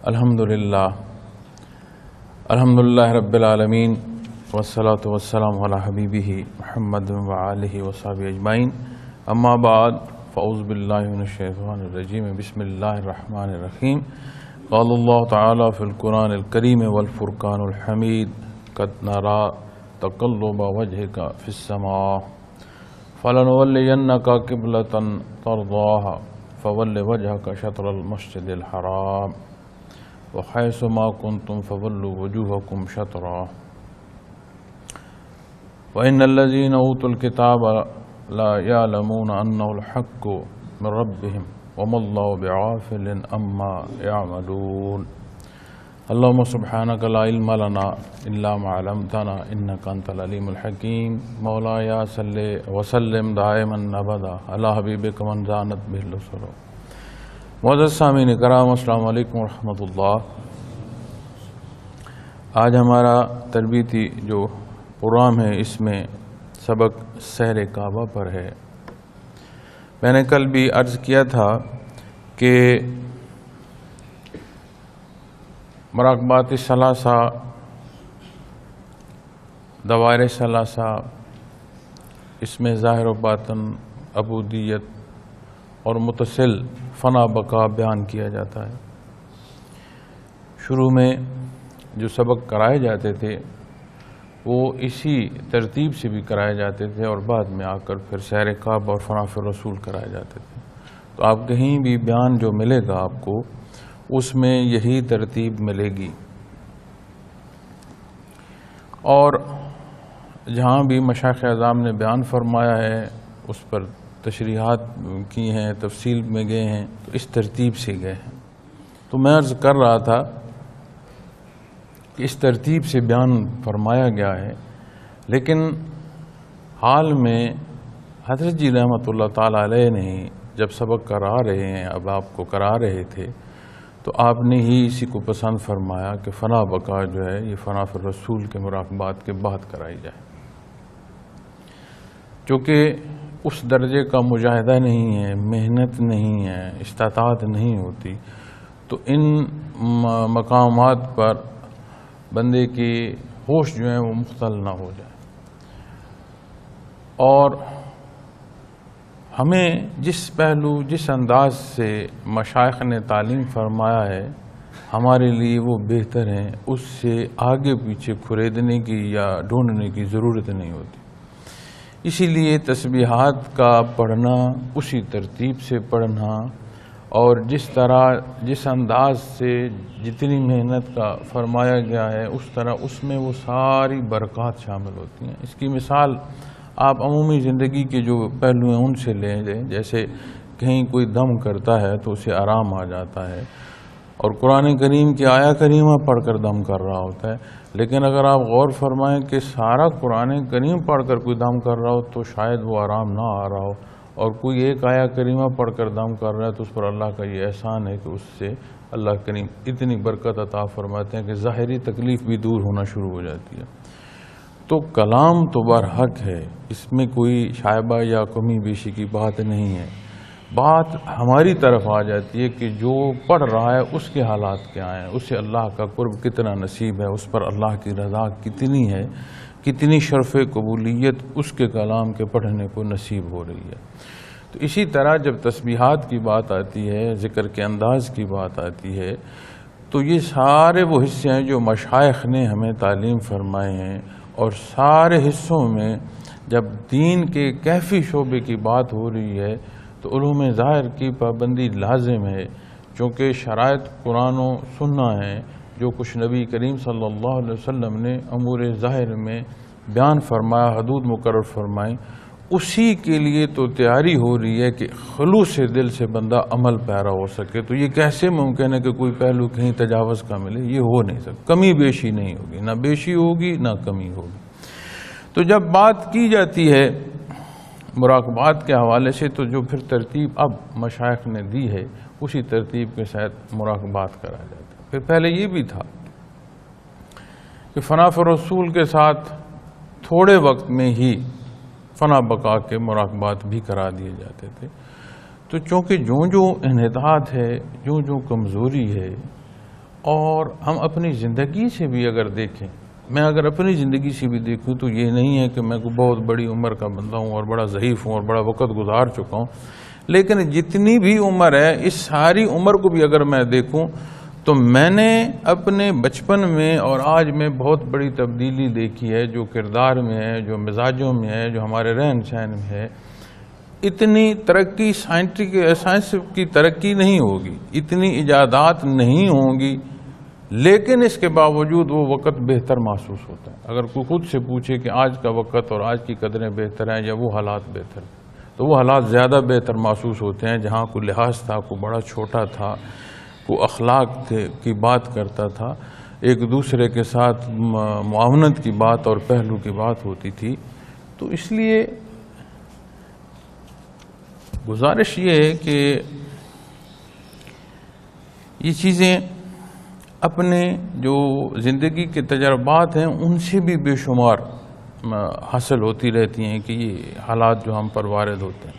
الحمدللہ رب العالمین والصلاة والسلام علی حبیبہ محمد وآلہ وصحبہ اجمعین، اما بعد فاعوذ باللہ من الشیطان الرجیم، بسم اللہ الرحمن الرحیم۔ قال اللہ تعالی فی القرآن الکریم والفرقان الحمید، قد نرى تقلب وجهک فی السماء فلنولینک قبلۃ ترضاها فول وجهک شطر المسجد الحرام وحیث ما کنتم فولوا وجوہکم شطرہ وإن الذین اوتوا الکتاب لا یعلمون انہ الحق من ربہم وما اللہ بغافل عما یعملون۔ اللہم سبحانک لا علم لنا الا ما علمتنا انک انت العلیم الحکیم۔ مولایا صلی وسلم دائما ابدا علی حبیبک من زانت بہ الرسل۔ معزز سامعین کرام، السلام علیکم ورحمۃ اللہ۔ آج ہمارا تربیتی جو پروگرام ہے اس میں سبق سحر کعبہ پر ہے۔ میں نے کل بھی عرض کیا تھا کہ مراقبات ثلاثہ، دوائر ثلاثہ، اس میں ظاہر و باطن، عبودیت اور متصل فنا بقا بیان کیا جاتا ہے۔ شروع میں جو سبق کرائے جاتے تھے وہ اسی ترتیب سے بھی کرائے جاتے تھے، اور بعد میں آ کر پھر سحر کعبہ اور فنا فی الرسول کرائے جاتے تھے۔ تو آپ کہیں بھی بیان جو ملے گا آپ کو اس میں یہی ترتیب ملے گی، اور جہاں بھی مشائخ اعظام نے بیان فرمایا ہے اس پر تشریحات کی ہیں، تفصیل میں گئے ہیں، تو اس ترتیب سے گئے ہیں۔ تو میں عرض کر رہا تھا کہ اس ترتیب سے بیان فرمایا گیا ہے، لیکن حال میں حضرت جی رحمۃ اللہ تعالیٰ علیہ نے جب سبق کرا رہے ہیں، اب آپ کو کرا رہے تھے، تو آپ نے ہی اسی کو پسند فرمایا کہ فنا بقا جو ہے یہ فنا فی الرسول کے مراقبات کے بعد کرائی جائے، چونکہ اس درجے کا مجاہدہ نہیں ہے، محنت نہیں ہے، استطاعت نہیں ہوتی، تو ان مقامات پر بندے کی ہوش جو ہے وہ مختل نہ ہو جائے۔ اور ہمیں جس پہلو، جس انداز سے مشائخ نے تعلیم فرمایا ہے ہمارے لیے وہ بہتر ہیں، اس سے آگے پیچھے کھریدنے کی یا ڈھونڈنے کی ضرورت نہیں ہوتی۔ اسی لیے تسبیحات کا پڑھنا، اسی ترتیب سے پڑھنا، اور جس طرح جس انداز سے جتنی محنت کا فرمایا گیا ہے اس طرح اس میں وہ ساری برکات شامل ہوتی ہیں۔ اس کی مثال آپ عمومی زندگی کے جو پہلو ہیں ان سے لیں لیں، جیسے کہیں کوئی دم کرتا ہے تو اسے آرام آ جاتا ہے، اور قرآن کریم کی آیا کریمہ پڑھ کر دم کر رہا ہوتا ہے، لیکن اگر آپ غور فرمائیں کہ سارا قرآن کریم پڑھ کر کوئی دم کر رہا ہو تو شاید وہ آرام نہ آ رہا ہو، اور کوئی ایک آیا کریمہ پڑھ کر دم کر رہا ہے تو اس پر اللہ کا یہ احسان ہے کہ اس سے اللہ کریم اتنی برکت عطا فرماتے ہیں کہ ظاہری تکلیف بھی دور ہونا شروع ہو جاتی ہے۔ تو کلام تو برحق ہے، اس میں کوئی شائبہ یا کمی بیشی کی بات نہیں ہے۔ بات ہماری طرف آ جاتی ہے کہ جو پڑھ رہا ہے اس کے حالات کیا ہیں، اسے اللہ کا قرب کتنا نصیب ہے، اس پر اللہ کی رضا کتنی ہے، کتنی شرف قبولیت اس کے کلام کے پڑھنے کو نصیب ہو رہی ہے۔ تو اسی طرح جب تسبیحات کی بات آتی ہے، ذکر کے انداز کی بات آتی ہے، تو یہ سارے وہ حصے ہیں جو مشائخ نے ہمیں تعلیم فرمائے ہیں، اور سارے حصوں میں جب دین کے کیفی شعبے کی بات ہو رہی ہے تو علوم ظاہر کی پابندی لازم ہے، چونکہ شرائط قرآن و سنہ ہیں جو کچھ نبی کریم صلی اللہ علیہ وسلم نے امور ظاہر میں بیان فرمایا، حدود مقرر فرمائیں، اسی کے لیے تو تیاری ہو رہی ہے کہ خلوص دل سے بندہ عمل پیرا ہو سکے۔ تو یہ کیسے ممکن ہے کہ کوئی پہلو کہیں تجاوز کا ملے؟ یہ ہو نہیں سکتا، کمی بیشی نہیں ہوگی، نہ بیشی ہوگی نہ کمی ہوگی۔ تو جب بات کی جاتی ہے مراقبات کے حوالے سے، تو جو پھر ترتیب اب مشائخ نے دی ہے اسی ترتیب کے ساتھ مراقبات کرا جاتا ہے۔ پھر پہلے یہ بھی تھا کہ فنا فی الرسول کے ساتھ تھوڑے وقت میں ہی فنا بقا کے مراقبات بھی کرا دیے جاتے تھے۔ تو چونکہ جو انحطاط ہے، جو کمزوری ہے، اور ہم اپنی زندگی سے بھی اگر دیکھیں، میں اگر اپنی زندگی سے بھی دیکھوں تو یہ نہیں ہے کہ میں کوئی بہت بڑی عمر کا بندہ ہوں اور بڑا ضعیف ہوں اور بڑا وقت گزار چکا ہوں، لیکن جتنی بھی عمر ہے اس ساری عمر کو بھی اگر میں دیکھوں تو میں نے اپنے بچپن میں اور آج میں بہت بڑی تبدیلی دیکھی ہے، جو کردار میں ہے، جو مزاجوں میں ہے، جو ہمارے رہن سہن میں ہے۔ اتنی ترقی سائنس کی ترقی نہیں ہوگی، اتنی ایجادات نہیں ہوں گی، لیکن اس کے باوجود وہ وقت بہتر محسوس ہوتا ہے۔ اگر کوئی خود سے پوچھے کہ آج کا وقت اور آج کی قدریں بہتر ہیں یا وہ حالات بہتر ہیں، تو وہ حالات زیادہ بہتر محسوس ہوتے ہیں جہاں کوئی لحاظ تھا، کوئی بڑا چھوٹا تھا، کوئی اخلاق کی بات کرتا تھا، ایک دوسرے کے ساتھ معاونت کی بات اور پہلو کی بات ہوتی تھی۔ تو اس لیے گزارش یہ ہے کہ یہ چیزیں اپنے جو زندگی کے تجربات ہیں ان سے بھی بے شمار حاصل ہوتی رہتی ہیں کہ یہ حالات جو ہم پر وارد ہوتے ہیں۔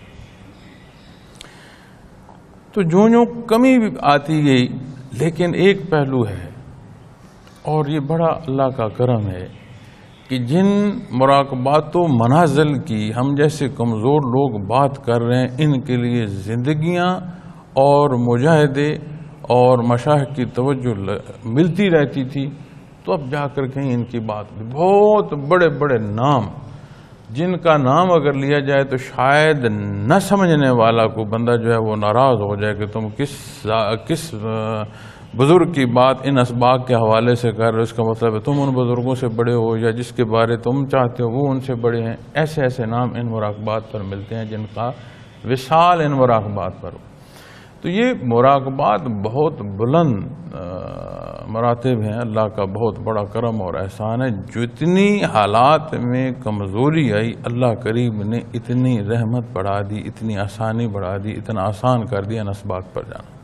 تو جو کمی بھی آتی گئی، لیکن ایک پہلو ہے اور یہ بڑا اللہ کا کرم ہے کہ جن مراقبات و منازل کی ہم جیسے کمزور لوگ بات کر رہے ہیں، ان کے لیے زندگیاں اور مجاہدے اور مشائخ کی توجہ ملتی رہتی تھی، تو اب جا کر کہیں ان کی بات بھی بہت بڑے بڑے نام، جن کا نام اگر لیا جائے تو شاید نہ سمجھنے والا کو بندہ جو ہے وہ ناراض ہو جائے کہ تم کس بزرگ کی بات ان اسباق کے حوالے سے کر رہے ہو، اس کا مطلب ہے تم ان بزرگوں سے بڑے ہو یا جس کے بارے تم چاہتے ہو وہ ان سے بڑے ہیں۔ ایسے ایسے نام ان مراقبات پر ملتے ہیں جن کا وصال ان مراقبات پر ہو۔ تو یہ مراقبات بہت بلند مراتب ہیں، اللہ کا بہت بڑا کرم اور احسان ہے۔ جتنی حالات میں کمزوری آئی، اللہ کریم نے اتنی رحمت بڑھا دی، اتنی آسانی بڑھا دی، اتنا آسان کر دیا ان اسباق پر جانا۔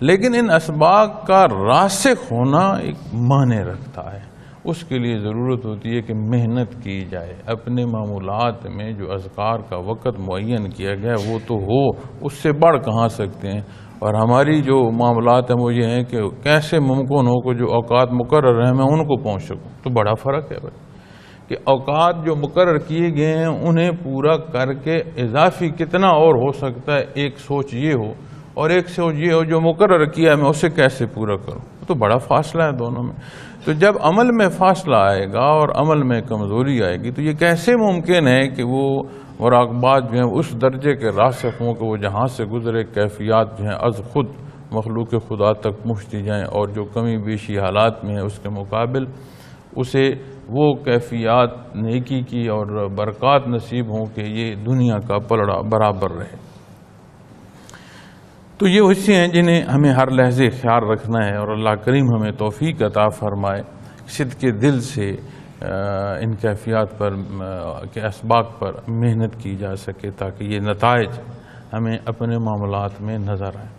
لیکن ان اسباق کا راسخ ہونا ایک معنی رکھتا ہے، اس کے لیے ضرورت ہوتی ہے کہ محنت کی جائے۔ اپنے معمولات میں جو اذکار کا وقت معین کیا گیا ہے وہ تو ہو، اس سے بڑھ کہاں سکتے ہیں، اور ہماری جو معاملات ہیں وہ یہ ہیں کہ کیسے ممکن ہو کہ جو اوقات مقرر ہیں میں ان کو پہنچ سکوں۔ تو بڑا فرق ہے بھائی کہ اوقات جو مقرر کیے گئے ہیں انہیں پورا کر کے اضافی کتنا اور ہو سکتا ہے، ایک سوچ یہ ہو، اور ایک سوچ یہ ہو جو مقرر کیا ہے میں اسے کیسے پورا کروں۔ تو بڑا فاصلہ ہے دونوں میں۔ تو جب عمل میں فاصلہ آئے گا اور عمل میں کمزوری آئے گی تو یہ کیسے ممکن ہے کہ وہ مراقبات جو ہیں اس درجے کے راسخ ہوں کہ وہ جہاں سے گزرے کیفیات جو ہیں از خود مخلوق خدا تک پہنچتی جائیں، اور جو کمی بیشی حالات میں ہے اس کے مقابل اسے وہ کیفیات نیکی کی اور برکات نصیب ہوں کہ یہ دنیا کا پلڑا برابر رہے۔ تو یہ حصے ہیں جنہیں ہمیں ہر لحظے خیال رکھنا ہے، اور اللہ کریم ہمیں توفیق عطا فرمائے صدق دل سے ان کیفیات پر کے اسباق پر محنت کی جا سکے تاکہ یہ نتائج ہمیں اپنے معاملات میں نظر آئیں۔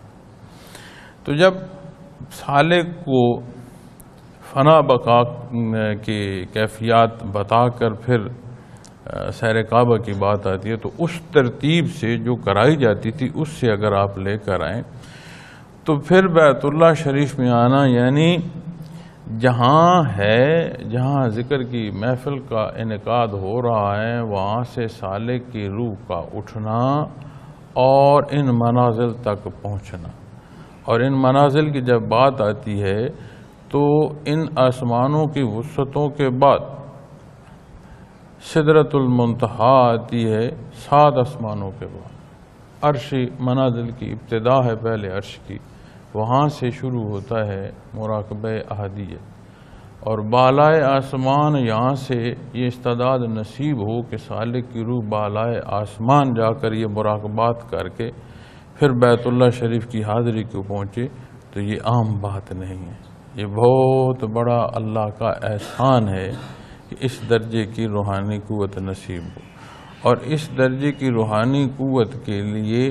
تو جب سالک کو فنا بقا کی کیفیات بتا کر پھر سیر کعبہ کی بات آتی ہے تو اس ترتیب سے جو کرائی جاتی تھی اس سے اگر آپ لے کر آئیں تو پھر بیت اللہ شریف میں آنا یعنی جہاں ذکر کی محفل کا انعقاد ہو رہا ہے وہاں سے سالک کی روح کا اٹھنا اور ان منازل تک پہنچنا۔ اور ان منازل کی جب بات آتی ہے تو ان آسمانوں کی وسعتوں کے بعد سدرۃ المنتہا آتی ہے 7 آسمانوں کے بعد۔ عرشی منازل کی ابتدا ہے پہلے عرش کی، وہاں سے شروع ہوتا ہے مراقبہ احدیت، اور بالائے آسمان یہاں سے یہ استعداد نصیب ہو کہ سالک کی روح بالائے آسمان جا کر یہ مراقبات کر کے پھر بیت اللہ شریف کی حاضری کو پہنچے، تو یہ عام بات نہیں ہے، یہ بہت بڑا اللہ کا احسان ہے کہ اس درجے کی روحانی قوت نصیب ہو۔ اور اس درجے کی روحانی قوت کے لیے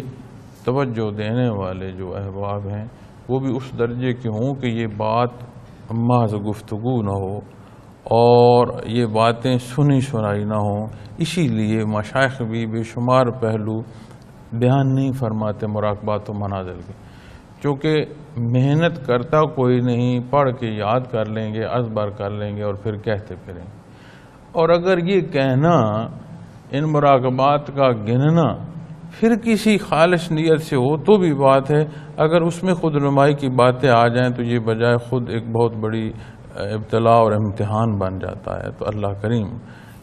توجہ دینے والے جو احباب ہیں وہ بھی اس درجے کے ہوں کہ یہ بات محض گفتگو نہ ہو اور یہ باتیں سنی سنائی نہ ہوں۔ اسی لیے مشائخ بھی بے شمار پہلو بیان نہیں فرماتے مراقبات و منازل کے، چونکہ محنت کرتا کوئی نہیں، پڑھ کے یاد کر لیں گے، ازبر کر لیں گے اور پھر کہتے پھریں گے۔ اور اگر یہ کہنا، ان مراقبات کا گننا پھر کسی خالص نیت سے ہو تو بھی بات ہے، اگر اس میں خود نمائی کی باتیں آ جائیں تو یہ بجائے خود ایک بہت بڑی ابتلا اور امتحان بن جاتا ہے۔ تو اللہ کریم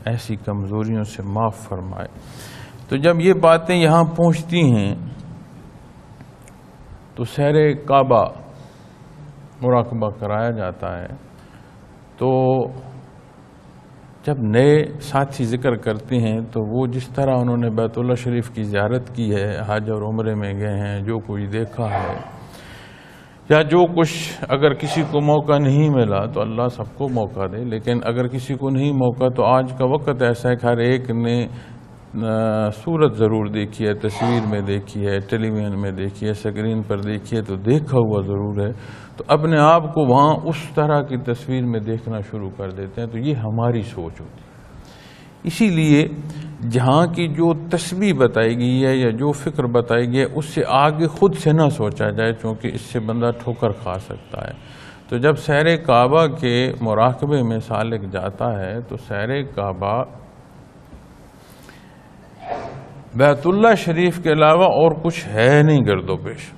ایسی کمزوریوں سے معاف فرمائے۔ تو جب یہ باتیں یہاں پہنچتی ہیں تو سیر کعبہ مراقبہ کرایا جاتا ہے، تو جب نئے ساتھی ذکر کرتے ہیں تو وہ جس طرح انہوں نے بیت اللہ شریف کی زیارت کی ہے، حج اور عمرے میں گئے ہیں، جو کوئی دیکھا ہے یا جو کچھ، اگر کسی کو موقع نہیں ملا تو اللہ سب کو موقع دے، لیکن اگر کسی کو نہیں موقع تو آج کا وقت ایسا ہے کہ ہر ایک نے صورت ضرور دیکھی ہے، تصویر میں دیکھی ہے، ٹیلی ویژن میں دیکھی ہے، اسکرین پر دیکھی ہے، تو دیکھا ہوا ضرور ہے، تو اپنے آپ کو وہاں اس طرح کی تصویر میں دیکھنا شروع کر دیتے ہیں۔ تو یہ ہماری سوچ ہوتی ہے۔ اسی لیے جہاں کی جو تشبیہ بتائی گئی ہے یا جو فکر بتائی گئی ہے اس سے آگے خود سے نہ سوچا جائے، چونکہ اس سے بندہ ٹھوکر کھا سکتا ہے۔ تو جب سیر کعبہ کے مراقبے میں سالک جاتا ہے تو سیر کعبہ بیت اللہ شریف کے علاوہ اور کچھ ہے نہیں گرد و پیش،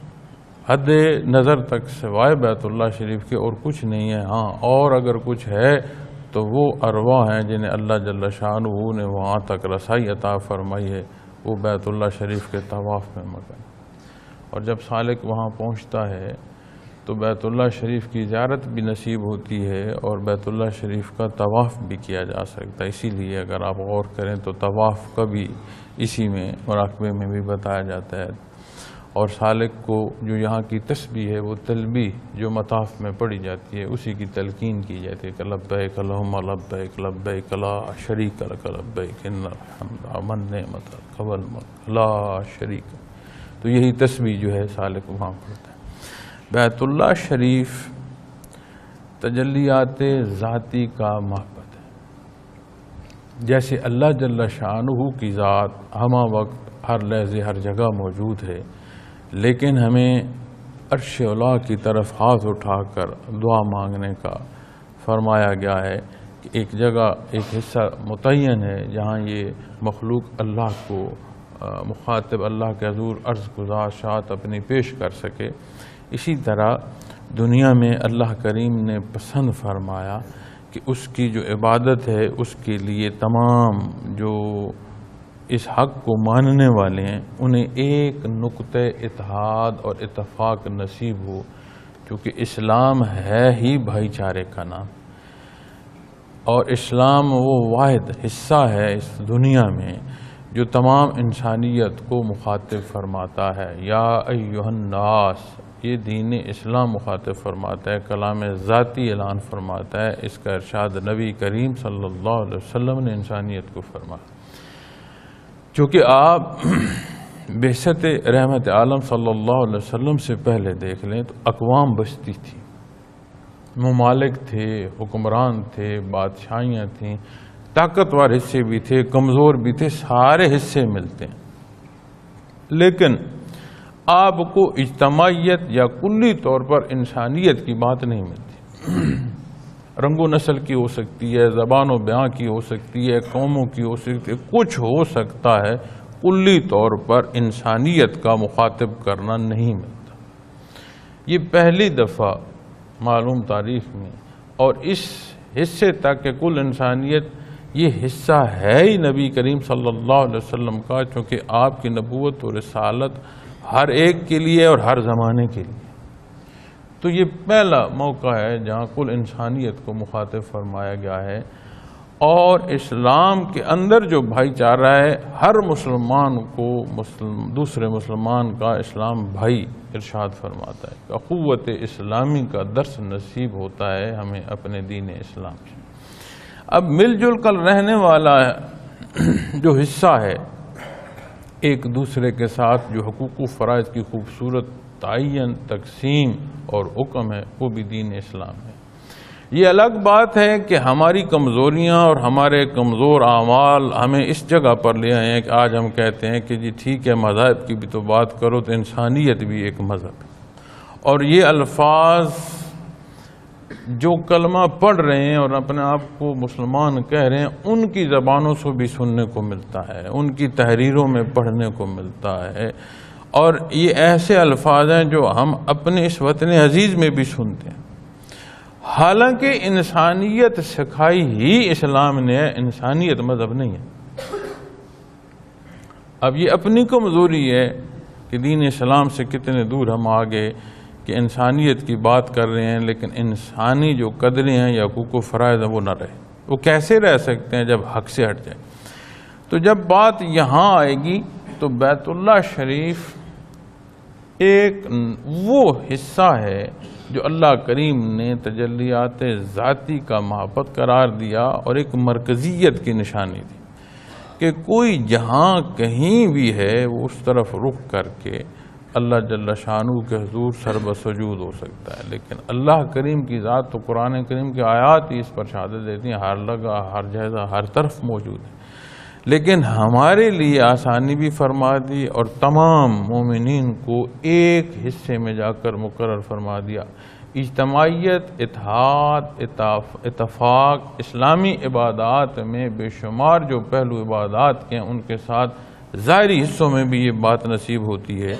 حد نظر تک سوائے بیت اللہ شریف کے اور کچھ نہیں ہے۔ ہاں، اور اگر کچھ ہے تو وہ ارواح ہیں جنہیں اللہ جل شانہ نے وہاں تک رسائی عطا فرمائی ہے، وہ بیت اللہ شریف کے طواف میں مگن۔ اور جب سالک وہاں پہنچتا ہے تو بیت اللہ شریف کی زیارت بھی نصیب ہوتی ہے اور بیت اللہ شریف کا طواف بھی کیا جا سکتا ہے۔ اسی لیے اگر آپ غور کریں تو طواف کا بھی اسی میں مراقبے میں بھی بتایا جاتا ہے۔ اور سالک کو جو یہاں کی تسبیح ہے، وہ تلبیح جو مطاف میں پڑھی جاتی ہے، اسی کی تلقین کی جاتی ہے کہ لبیک اللہم لبیک لبیک لا شریک لک لبیک ان الحمد والنعمت لک والملک لا شریک۔ تو یہی تسبیح جو ہے سالک وہاں پڑھتا ہے۔ بیت اللہ شریف تجلیات ذاتی کا محبت ہے۔ جیسے اللہ جل شانہ کی ذات ہمہ وقت ہر لحظے ہر جگہ موجود ہے، لیکن ہمیں عرش اولا کی طرف ہاتھ اٹھا کر دعا مانگنے کا فرمایا گیا ہے کہ ایک جگہ ایک حصہ متعین ہے جہاں یہ مخلوق اللہ کو مخاطب اللہ کے حضور عرض گزارشات اپنی پیش کر سکے۔ اسی طرح دنیا میں اللہ کریم نے پسند فرمایا کہ اس کی جو عبادت ہے اس کے لیے تمام جو اس حق کو ماننے والے ہیں انہیں ایک نقطہ اتحاد اور اتفاق نصیب ہو، کیونکہ اسلام ہے ہی بھائی چارے کا نام، اور اسلام وہ واحد حصہ ہے اس دنیا میں جو تمام انسانیت کو مخاطب فرماتا ہے۔ یا ایھا الناس، یہ دین اسلام مخاطب فرماتا ہے، کلام ذاتی اعلان فرماتا ہے، اس کا ارشاد نبی کریم صلی اللہ علیہ وسلم نے انسانیت کو فرمایا۔ چونکہ آپ بعثت رحمت عالم صلی اللہ علیہ وسلم سے پہلے دیکھ لیں تو اقوام بستی تھی، ممالک تھے، حکمران تھے، بادشاہیاں تھیں، طاقتور حصے بھی تھے، کمزور بھی تھے، سارے حصے ملتے ہیں، لیکن آپ کو اجتماعیت یا کلی طور پر انسانیت کی بات نہیں ملتی۔ رنگ و نسل کی ہو سکتی ہے، زبان و بیان کی ہو سکتی ہے، قوموں کی ہو سکتی ہے، کچھ ہو سکتا ہے، کلی طور پر انسانیت کا مخاطب کرنا نہیں ملتا۔ یہ پہلی دفعہ معلوم تاریخ میں، اور اس حصے تک کہ کل انسانیت، یہ حصہ ہے ہی نبی کریم صلی اللہ علیہ وسلم کا، چونکہ آپ کی نبوت اور رسالت ہر ایک کے لیے اور ہر زمانے کے لیے۔ تو یہ پہلا موقع ہے جہاں کل انسانیت کو مخاطب فرمایا گیا ہے، اور اسلام کے اندر جو بھائی چارہ ہے، ہر مسلمان کو دوسرے مسلمان کا اسلام بھائی ارشاد فرماتا ہے کہ اخوت اسلامی کا درس نصیب ہوتا ہے ہمیں اپنے دین اسلام سے۔ اب مل جل کر رہنے والا جو حصہ ہے ایک دوسرے کے ساتھ، جو حقوق و فرائض کی خوبصورت تعین، تقسیم اور حکم ہے، وہ بھی دین اسلام ہے۔ یہ الگ بات ہے کہ ہماری کمزوریاں اور ہمارے کمزور اعمال ہمیں اس جگہ پر لے آئے ہیں کہ آج ہم کہتے ہیں کہ جی ٹھیک ہے، مذاہب کی بھی تو بات کرو تو انسانیت بھی ایک مذہب ہے، اور یہ الفاظ جو کلمہ پڑھ رہے ہیں اور اپنے آپ کو مسلمان کہہ رہے ہیں، ان کی زبانوں سے بھی سننے کو ملتا ہے، ان کی تحریروں میں پڑھنے کو ملتا ہے، اور یہ ایسے الفاظ ہیں جو ہم اپنے اس وطن عزیز میں بھی سنتے ہیں۔ حالانکہ انسانیت سکھائی ہی اسلام نے ہے، انسانیت مذہب نہیں ہے۔ اب یہ اپنی کمزوری ہے کہ دین اسلام سے کتنے دور ہم آگے کہ انسانیت کی بات کر رہے ہیں، لیکن انسانی جو قدریں ہیں یا حقوق و فرائض ہیں وہ نہ رہے۔ وہ کیسے رہ سکتے ہیں جب حق سے ہٹ جائے؟ تو جب بات یہاں آئے گی تو بیت اللہ شریف ایک وہ حصہ ہے جو اللہ کریم نے تجلیات ذاتی کا محبت قرار دیا اور ایک مرکزیت کی نشانی دی کہ کوئی جہاں کہیں بھی ہے وہ اس طرف رخ کر کے اللہ جل شانہ کے حضور سرب سجود ہو سکتا ہے۔ لیکن اللہ کریم کی ذات تو قرآن کریم کی آیات ہی اس پر شہادت دیتی ہیں، ہر لگہ ہر جگہ ہر طرف موجود ہے۔ لیکن ہمارے لیے آسانی بھی فرما دی اور تمام مومنین کو ایک حصے میں جا کر مقرر فرما دیا۔ اجتماعیت، اتحاد، اتفاق، اسلامی عبادات میں بے شمار جو پہلو عبادات کے ہیں ان کے ساتھ ظاہری حصوں میں بھی یہ بات نصیب ہوتی ہے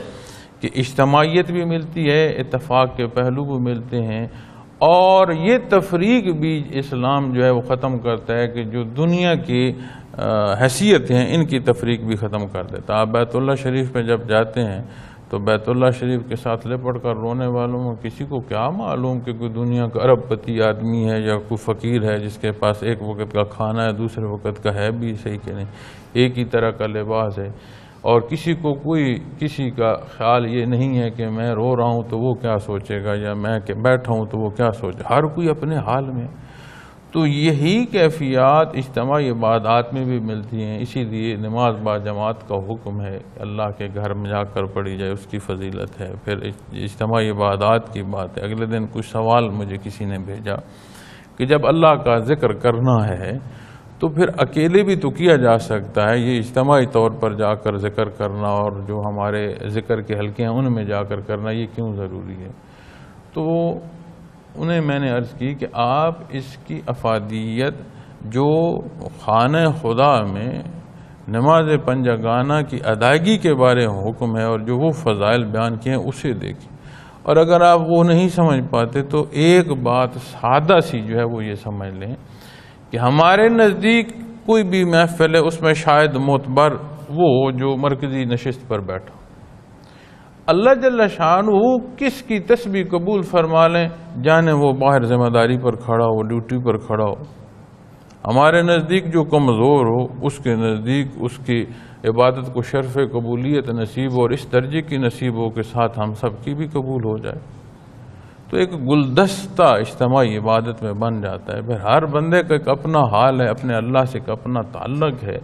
کہ اجتماعیت بھی ملتی ہے، اتفاق کے پہلو بھی ملتے ہیں، اور یہ تفریق بھی اسلام جو ہے وہ ختم کرتا ہے کہ جو دنیا کی حیثیت ہیں ان کی تفریق بھی ختم کر دیتا۔ آپ بیت اللہ شریف میں جب جاتے ہیں تو بیت اللہ شریف کے ساتھ لپٹ کر رونے والوں میں کسی کو کیا معلوم کہ کوئی دنیا کا ارب پتی آدمی ہے یا کوئی فقیر ہے جس کے پاس ایک وقت کا کھانا ہے، دوسرے وقت کا ہے بھی صحیح کہ نہیں، ایک ہی طرح کا لباس ہے، اور کسی کو کسی کا خیال یہ نہیں ہے کہ میں رو رہا ہوں تو وہ کیا سوچے گا، یا میں کہ بیٹھا ہوں تو وہ کیا سوچے، ہر کوئی اپنے حال میں۔ تو یہی کیفیات اجتماعی عبادات میں بھی ملتی ہیں، اسی لیے نماز با جماعت کا حکم ہے، اللہ کے گھر میں جا کر پڑھی جائے، اس کی فضیلت ہے۔ پھر اجتماعی عبادات کی بات ہے۔ اگلے دن کچھ سوال مجھے کسی نے بھیجا کہ جب اللہ کا ذکر کرنا ہے تو پھر اکیلے بھی تو کیا جا سکتا ہے، یہ اجتماعی طور پر جا کر ذکر کرنا اور جو ہمارے ذکر کے حلقے ہیں ان میں جا کر کرنا یہ کیوں ضروری ہے؟ تو انہیں میں نے عرض کی کہ آپ اس کی افادیت جو خانہ خدا میں نماز پنجگانہ کی ادائیگی کے بارے میں حکم ہے اور جو وہ فضائل بیان کیے ہیں اسے دیکھیں، اور اگر آپ وہ نہیں سمجھ پاتے تو ایک بات سادہ سی جو ہے وہ یہ سمجھ لیں کہ ہمارے نزدیک کوئی بھی محفل ہے اس میں شاید معتبر وہ جو مرکزی نشست پر بیٹھا، اللہ جل شانہ کس کی تسبیح قبول فرما لیں، جانے وہ باہر ذمہ داری پر کھڑا ہو، ڈیوٹی پر کھڑا ہو۔ ہمارے نزدیک جو کمزور ہو اس کے نزدیک اس کی عبادت کو شرف قبولیت نصیب ہو اور اس درجے کی نصیب ہو کے ساتھ ہم سب کی بھی قبول ہو جائے، تو ایک گلدستہ اجتماعی عبادت میں بن جاتا ہے۔ پھر ہر بندے کا ایک اپنا حال ہے، اپنے اللہ سے ایک اپنا تعلق ہے،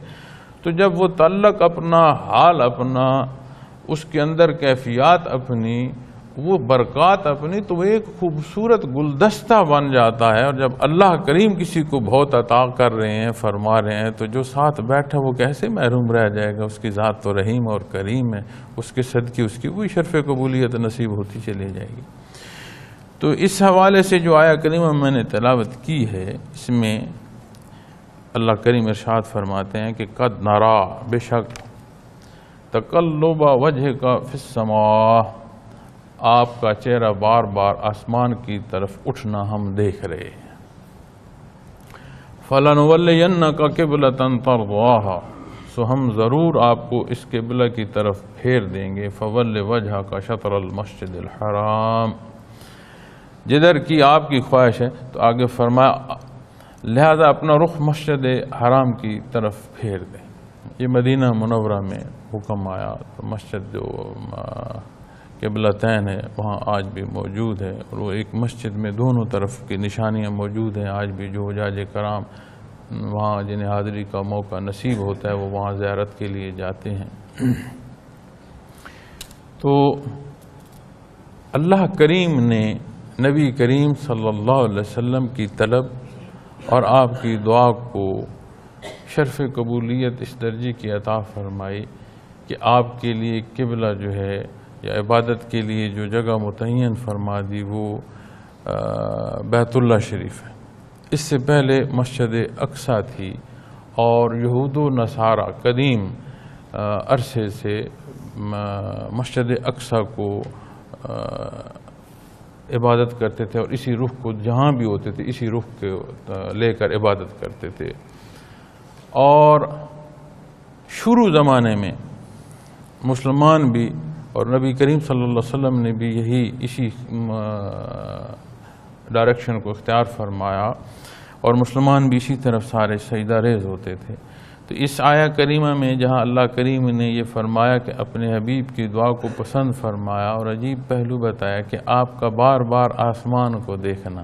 تو جب وہ تعلق اپنا، حال اپنا، اس کے اندر کیفیات اپنی، وہ برکات اپنی، تو وہ ایک خوبصورت گلدستہ بن جاتا ہے۔ اور جب اللہ کریم کسی کو بہت عطا کر رہے ہیں، فرما رہے ہیں، تو جو ساتھ بیٹھا وہ کیسے محروم رہ جائے گا؟ اس کی ذات تو رحیم اور کریم ہے، اس کے صدقے اس کی وہی شرف قبولیت نصیب ہوتی چلی جائے گی۔ تو اس حوالے سے جو آیہ کریمہ میں نے تلاوت کی ہے، اس میں اللہ کریم ارشاد فرماتے ہیں کہ قد نرا، بے شک تقلب وجہ کا فی السماء، آپ کا چہرہ بار بار آسمان کی طرف اٹھنا ہم دیکھ رہے ہیں۔ فَلَنُوَلِّيَنَّكَ قِبْلَةً تَرْضَاهَا، سو ہم ضرور آپ کو اس قبلہ کی طرف پھیر دیں گے۔ فَوَلِّ وَجْهَكَ شَطْرَ الْمَسْجِدِ الْحَرَامِ، جدھر کی آپ کی خواہش ہے، تو آگے فرمایا لہذا اپنا رخ مسجد حرام کی طرف پھیر دیں۔ یہ مدینہ منورہ میں حکم آیا، تو مسجد جو قبلتین ہے وہاں آج بھی موجود ہے، اور وہ ایک مسجد میں دونوں طرف کی نشانیاں موجود ہیں۔ آج بھی جو حجاج کرام وہاں جنہیں حاضری کا موقع نصیب ہوتا ہے وہ وہاں زیارت کے لیے جاتے ہیں۔ تو اللہ کریم نے نبی کریم صلی اللہ علیہ وسلم کی طلب اور آپ کی دعا کو شرف قبولیت اس درجے کی عطا فرمائی کہ آپ کے لیے قبلہ جو ہے یا عبادت کے لیے جو جگہ متعین فرما دی وہ بیت اللہ شریف ہے۔ اس سے پہلے مسجد اقصیٰ تھی، اور یہود و نصارہ قدیم عرصے سے مسجد اقصیٰ کو عبادت کرتے تھے، اور اسی رخ کو جہاں بھی ہوتے تھے اسی رخ کو لے کر عبادت کرتے تھے۔ اور شروع زمانے میں مسلمان بھی، اور نبی کریم صلی اللہ علیہ وسلم نے بھی اسی ڈائریکشن کو اختیار فرمایا، اور مسلمان بھی اسی طرف سارے سجدہ ریز ہوتے تھے۔ تو اس آیہ کریمہ میں جہاں اللہ کریم نے یہ فرمایا کہ اپنے حبیب کی دعا کو پسند فرمایا، اور عجیب پہلو بتایا کہ آپ کا بار بار آسمان کو دیکھنا،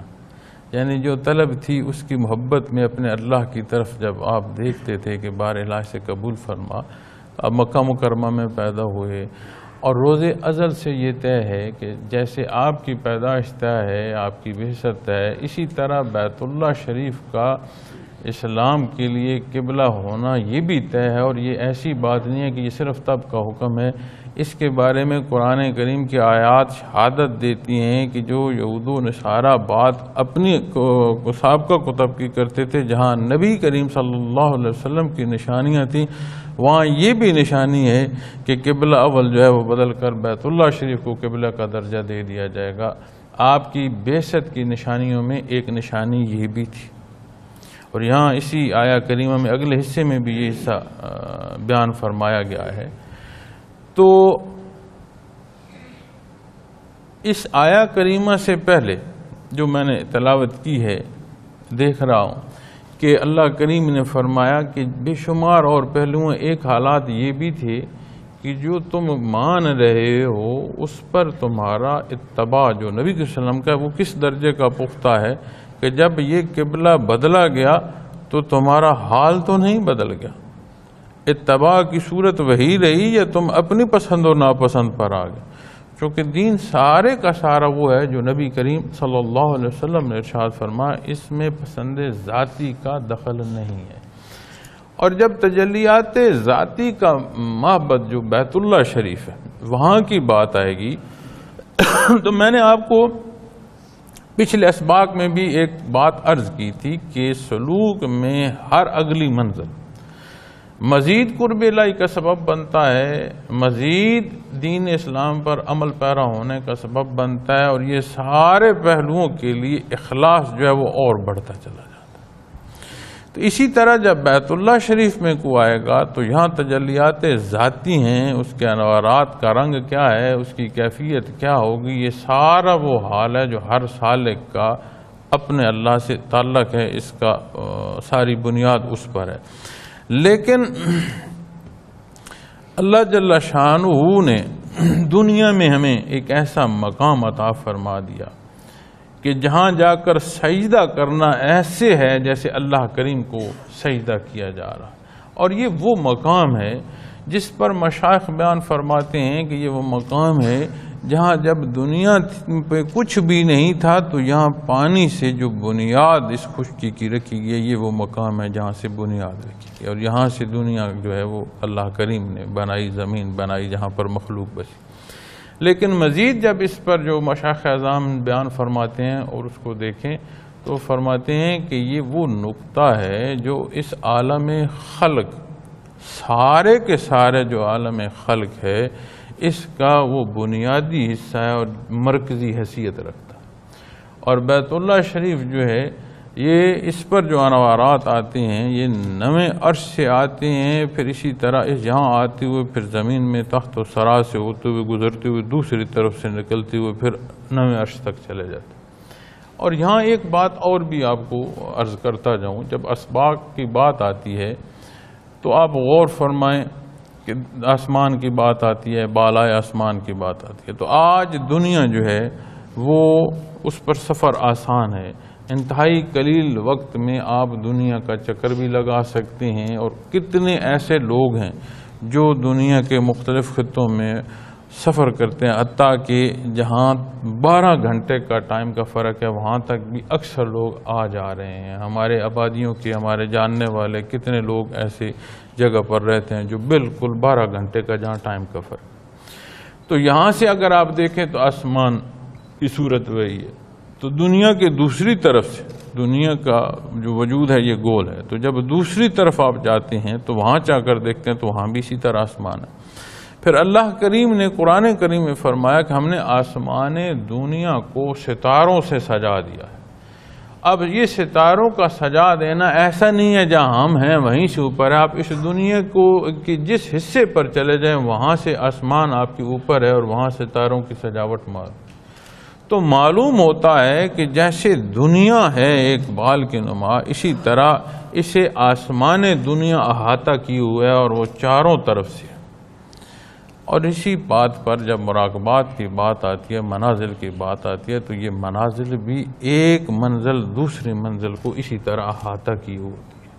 یعنی جو طلب تھی اس کی محبت میں اپنے اللہ کی طرف جب آپ دیکھتے تھے کہ بار الہ سے قبول فرما، اب مکہ مکرمہ میں پیدا ہوئے، اور روز ازل سے یہ طے ہے کہ جیسے آپ کی پیدائش طے ہے، آپ کی بعثت ہے، اسی طرح بیت اللہ شریف کا اسلام کے لیے قبلہ ہونا یہ بھی طے ہے۔ اور یہ ایسی بات نہیں ہے کہ یہ صرف تب کا حکم ہے، اس کے بارے میں قرآن کریم کی آیات شہادت دیتی ہیں کہ جو یہود و نصارہ بات اپنی سابقہ کتب کی کرتے تھے، جہاں نبی کریم صلی اللہ علیہ وسلم کی نشانیاں تھیں، وہاں یہ بھی نشانی ہے کہ قبلہ اول جو ہے وہ بدل کر بیت اللہ شریف کو قبلہ کا درجہ دے دیا جائے گا۔ آپ کی بعثت کی نشانیوں میں ایک نشانی یہ بھی تھی، اور یہاں اسی آیہ کریمہ میں اگلے حصے میں بھی یہ حصہ بیان فرمایا گیا ہے۔ تو اس آیہ کریمہ سے پہلے جو میں نے تلاوت کی ہے، دیکھ رہا ہوں کہ اللہ کریم نے فرمایا کہ بے شمار اور پہلوؤں ایک حالات یہ بھی تھے کہ جو تم مان رہے ہو اس پر تمہارا اتباع جو نبی صلی اللہ علیہ وسلم کا وہ کس درجے کا پختہ ہے کہ جب یہ قبلہ بدلا گیا تو تمہارا حال تو نہیں بدل گیا، اتباع کی صورت وہی رہی، یا تم اپنی پسند و ناپسند پر آ گئے؟ چونکہ دین سارے کا سارا وہ ہے جو نبی کریم صلی اللہ علیہ وسلم نے ارشاد فرمایا، اس میں پسند ذاتی کا دخل نہیں ہے۔ اور جب تجلیات ذاتی کا معبد جو بیت اللہ شریف ہے وہاں کی بات آئے گی تو میں نے آپ کو پچھلے اسباق میں بھی ایک بات عرض کی تھی کہ سلوک میں ہر اگلی منزل مزید قرب الہی کا سبب بنتا ہے، مزید دین اسلام پر عمل پیرا ہونے کا سبب بنتا ہے، اور یہ سارے پہلوؤں کے لیے اخلاص جو ہے وہ اور بڑھتا چلا جاتا ہے۔ تو اسی طرح جب بیت اللہ شریف میں کو آئے گا تو یہاں تجلیات ذاتی ہیں، اس کے انوارات کا رنگ کیا ہے، اس کی کیفیت کیا ہوگی، یہ سارا وہ حال ہے جو ہر سالک کا اپنے اللہ سے تعلق ہے، اس کا ساری بنیاد اس پر ہے۔ لیکن اللہ جل شانہ نے دنیا میں ہمیں ایک ایسا مقام عطا فرما دیا کہ جہاں جا کر سجدہ کرنا ایسے ہے جیسے اللہ کریم کو سجدہ کیا جا رہا، اور یہ وہ مقام ہے جس پر مشائخ بیان فرماتے ہیں کہ یہ وہ مقام ہے جہاں جب دنیا پہ کچھ بھی نہیں تھا تو یہاں پانی سے جو بنیاد اس خشکی کی رکھی گئی، یہ وہ مقام ہے جہاں سے بنیاد رکھی گئی، اور یہاں سے دنیا جو ہے وہ اللہ کریم نے بنائی، زمین بنائی جہاں پر مخلوق بسی۔ لیکن مزید جب اس پر جو مشائخ اعظام بیان فرماتے ہیں اور اس کو دیکھیں تو فرماتے ہیں کہ یہ وہ نقطہ ہے جو اس عالم خلق، سارے کے سارے جو عالم خلق ہے، اس کا وہ بنیادی حصہ ہے اور مرکزی حیثیت رکھتا ہے۔ اور بیت اللہ شریف جو ہے یہ اس پر جو انوارات آتے ہیں یہ نویں عرش سے آتے ہیں، پھر اسی طرح اس یہاں آتے ہوئے پھر زمین میں تخت و سرا سے ہوتے ہوئے گزرتے ہوئے دوسری طرف سے نکلتے ہوئے پھر نویں عرش تک چلے جاتے ہیں۔ اور یہاں ایک بات اور بھی آپ کو عرض کرتا جاؤں، جب اسباق کی بات آتی ہے تو آپ غور فرمائیں کہ آسمان کی بات آتی ہے، بالائے آسمان کی بات آتی ہے، تو آج دنیا جو ہے وہ اس پر سفر آسان ہے، انتہائی قلیل وقت میں آپ دنیا کا چکر بھی لگا سکتے ہیں، اور کتنے ایسے لوگ ہیں جو دنیا کے مختلف خطوں میں سفر کرتے ہیں، حتیٰ کہ جہاں 12 گھنٹے کا ٹائم کا فرق ہے وہاں تک بھی اکثر لوگ آ جا رہے ہیں۔ ہمارے آبادیوں کے ہمارے جاننے والے کتنے لوگ ایسے جگہ پر رہتے ہیں جو بالکل 12 گھنٹے کا جہاں ٹائم کا فرق۔ تو یہاں سے اگر آپ دیکھیں تو آسمان کی صورت وہی ہے. تو دنیا کے دوسری طرف سے، دنیا کا جو وجود ہے یہ گول ہے، تو جب دوسری طرف آپ جاتے ہیں تو وہاں جا کر دیکھتے ہیں تو وہاں بھی اسی طرح آسمان ہے. پھر اللہ کریم نے قرآن کریم میں فرمایا کہ ہم نے آسمان دنیا کو ستاروں سے سجا دیا ہے. اب یہ ستاروں کا سجا دینا ایسا نہیں ہے جہاں ہم ہیں وہیں سے اوپر ہے. آپ اس دنیا کو کی جس حصے پر چلے جائیں وہاں سے آسمان آپ کے اوپر ہے اور وہاں ستاروں کی سجاوٹ مار. تو معلوم ہوتا ہے کہ جیسے دنیا ہے ایک بال کی نما، اسی طرح اسے آسمان دنیا احاطہ کی ہوئے ہے اور وہ چاروں طرف سے. اور اسی بات پر جب مراقبات کی بات آتی ہے، منازل کی بات آتی ہے، تو یہ منازل بھی ایک منزل دوسری منزل کو اسی طرح احاطہ کی ہوتی ہے.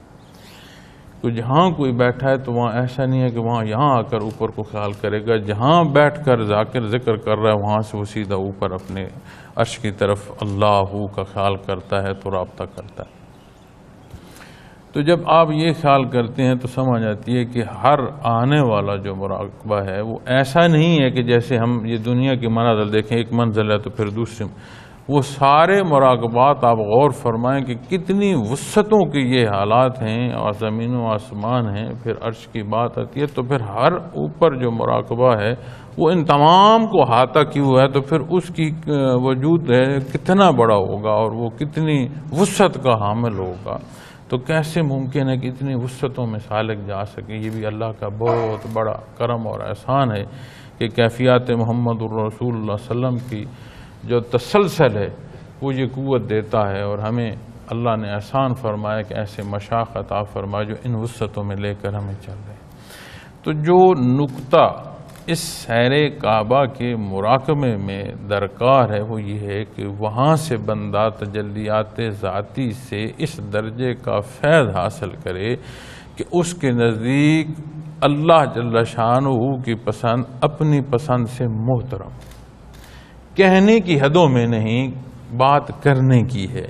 تو جہاں کوئی بیٹھا ہے تو وہاں ایسا نہیں ہے کہ وہاں یہاں آ کر اوپر کو خیال کرے گا. جہاں بیٹھ کر ذاکر ذکر کر رہا ہے وہاں سے وہ سیدھا اوپر اپنے عرش کی طرف اللہ کا خیال کرتا ہے تو رابطہ کرتا ہے. تو جب آپ یہ خیال کرتے ہیں تو سمجھ آتی ہے کہ ہر آنے والا جو مراقبہ ہے وہ ایسا نہیں ہے کہ جیسے ہم یہ دنیا کی منازل دیکھیں، ایک منزل ہے تو پھر دوسری. وہ سارے مراقبات آپ غور فرمائیں کہ کتنی وسعتوں کے یہ حالات ہیں اور زمین و آسمان ہیں. پھر عرش کی بات آتی ہے تو پھر ہر اوپر جو مراقبہ ہے وہ ان تمام کو احاطہ کیا ہوا ہے. تو پھر اس کی وجود ہے کتنا بڑا ہوگا اور وہ کتنی وسعت کا حامل ہوگا. تو کیسے ممکن ہے کہ اتنی وسعتوں میں سالک جا سکے؟ یہ بھی اللہ کا بہت بڑا کرم اور احسان ہے کہ کیفیات محمد الرسول اللہ علیہ وسلم کی جو تسلسل ہے وہ یہ قوت دیتا ہے. اور ہمیں اللہ نے احسان فرمایا کہ ایسے مشائخ عطا فرمایا جو ان وسعتوں میں لے کر ہمیں چل رہے ہیں. تو جو نقطہ اس سیر کعبہ کے مراقبے میں درکار ہے وہ یہ ہے کہ وہاں سے بندہ تجلیات ذاتی سے اس درجے کا فیض حاصل کرے کہ اس کے نزدیک اللہ جل شانہ کی پسند اپنی پسند سے محترم. کہنے کی حدوں میں نہیں، بات کرنے کی ہے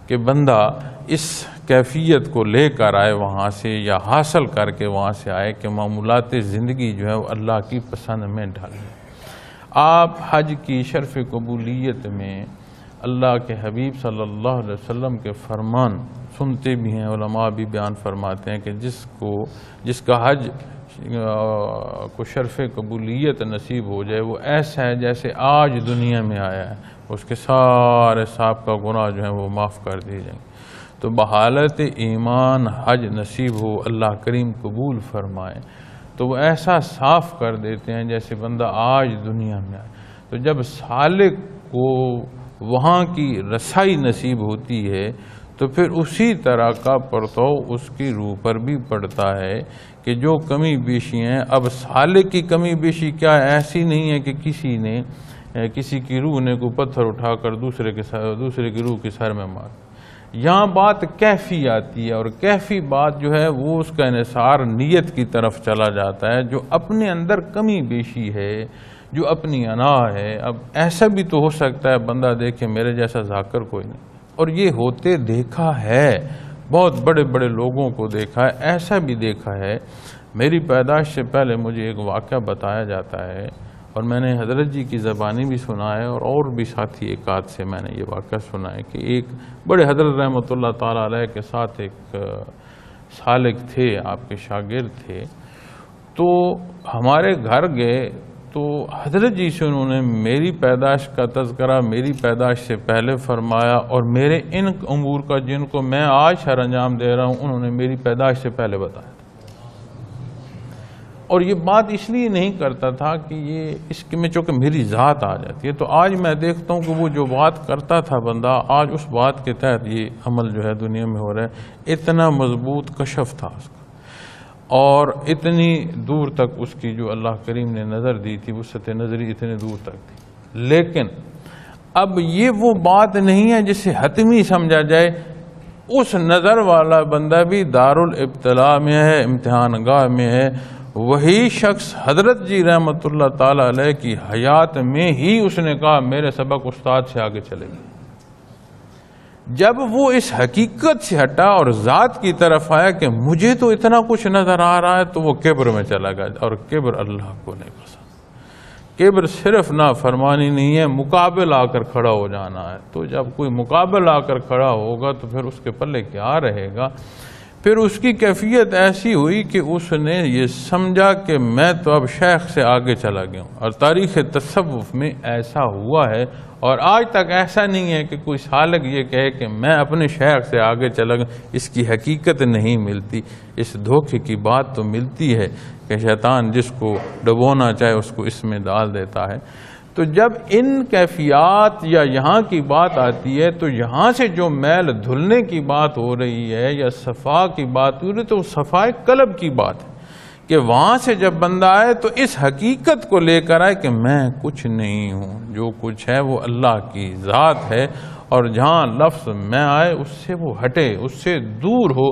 کہ بندہ اس کیفیت کو لے کر آئے وہاں سے یا حاصل کر کے وہاں سے آئے کہ معمولات زندگی جو ہے وہ اللہ کی پسند میں ڈالیں. آپ حج کی شرف قبولیت میں اللہ کے حبیب صلی اللہ علیہ وسلم کے فرمان سنتے بھی ہیں. علماء بھی بیان فرماتے ہیں کہ جس کا حج کو شرف قبولیت نصیب ہو جائے وہ ایسا ہے جیسے آج دنیا میں آیا ہے، اس کے سارے سابقہ گناہ جو ہیں وہ معاف کر دیے جائیں گے. تو بحالت ایمان حج نصیب ہو، اللہ کریم قبول فرمائے تو وہ ایسا صاف کر دیتے ہیں جیسے بندہ آج دنیا میں آئے. تو جب سالک کو وہاں کی رسائی نصیب ہوتی ہے تو پھر اسی طرح کا پرتو اس کی روح پر بھی پڑتا ہے کہ جو کمی بیشی ہیں. اب سالک کی کمی بیشی کیا ہے؟ ایسی نہیں ہے کہ کسی کی روح نے کوئی پتھر اٹھا کر دوسرے کی روح کے سر میں مار. یہاں بات کیفی آتی ہے اور کیفی بات جو ہے وہ اس کا انحصار نیت کی طرف چلا جاتا ہے. جو اپنے اندر کمی بیشی ہے، جو اپنی انا ہے. اب ایسا بھی تو ہو سکتا ہے بندہ دیکھے میرے جیسا ذاکر کوئی نہیں، اور یہ ہوتے دیکھا ہے، بہت بڑے بڑے لوگوں کو دیکھا ہے. ایسا بھی دیکھا ہے، میری پیدائش سے پہلے مجھے ایک واقعہ بتایا جاتا ہے اور میں نے حضرت جی کی زبانی بھی سنا ہے اور بھی ساتھی ایک آدھ سے میں نے یہ واقعہ سنا ہے کہ ایک بڑے حضرت رحمۃ اللہ تعالیٰ علیہ کے ساتھ ایک سالک تھے، آپ کے شاگرد تھے. تو ہمارے گھر گئے تو حضرت جی سے انہوں نے میری پیدائش کا تذکرہ میری پیدائش سے پہلے فرمایا اور میرے ان امور کا جن کو میں آج سر انجام دے رہا ہوں انہوں نے میری پیدائش سے پہلے بتایا. اور یہ بات اس لیے نہیں کرتا تھا کہ یہ اس میں چونکہ میری ذات آ جاتی ہے. تو آج میں دیکھتا ہوں کہ وہ جو بات کرتا تھا بندہ آج اس بات کے تحت یہ عمل جو ہے دنیا میں ہو رہا ہے. اتنا مضبوط کشف تھا اس کا اور اتنی دور تک اس کی جو اللہ کریم نے نظر دی تھی وسعت نظری اتنے دور تک تھی. لیکن اب یہ وہ بات نہیں ہے جسے حتمی سمجھا جائے. اس نظر والا بندہ بھی دارالابتلاء میں ہے، امتحان گاہ میں ہے. وہی شخص حضرت جی رحمت اللہ تعالی علیہ کی حیات میں ہی اس نے کہا میرے سبق استاد سے آگے چلے گئے. جب وہ اس حقیقت سے ہٹا اور ذات کی طرف آیا کہ مجھے تو اتنا کچھ نظر آ رہا ہے تو وہ کبر میں چلا گیا. اور کبر اللہ کو نہیں پسند. کبر صرف نافرمانی نہیں ہے، مقابل آ کر کھڑا ہو جانا ہے۔ تو جب کوئی مقابل آ کر کھڑا ہوگا تو پھر اس کے پلے کیا رہے گا؟ پھر اس کی کیفیت ایسی ہوئی کہ اس نے یہ سمجھا کہ میں تو اب شیخ سے آگے چلا گیا ہوں، اور تاریخ تصوف میں ایسا ہوا ہے، اور آج تک ایسا نہیں ہے کہ کوئی سالک یہ کہے کہ میں اپنے شیخ سے آگے چلا گیا۔ اس کی حقیقت نہیں ملتی، اس دھوکے کی بات تو ملتی ہے کہ شیطان جس کو ڈبونا چاہے اس کو اس میں ڈال دیتا ہے۔ تو جب ان کیفیات یا یہاں کی بات آتی ہے تو یہاں سے جو میل دھلنے کی بات ہو رہی ہے یا صفا کی بات ہو رہی ہے تو صفائے قلب کی بات ہے کہ وہاں سے جب بندہ آئے تو اس حقیقت کو لے کر آئے کہ میں کچھ نہیں ہوں، جو کچھ ہے وہ اللہ کی ذات ہے، اور جہاں لفظ میں آئے اس سے وہ ہٹے، اس سے دور ہو۔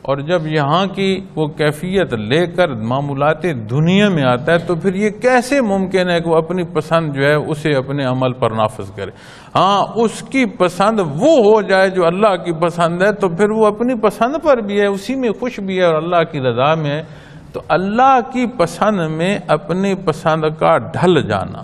اور جب یہاں کی وہ کیفیت لے کر معمولات دنیا میں آتا ہے تو پھر یہ کیسے ممکن ہے کہ وہ اپنی پسند جو ہے اسے اپنے عمل پر نافذ کرے؟ ہاں، اس کی پسند وہ ہو جائے جو اللہ کی پسند ہے تو پھر وہ اپنی پسند پر بھی ہے، اسی میں خوش بھی ہے اور اللہ کی رضا میں ہے۔ تو اللہ کی پسند میں اپنی پسند کا ڈھل جانا،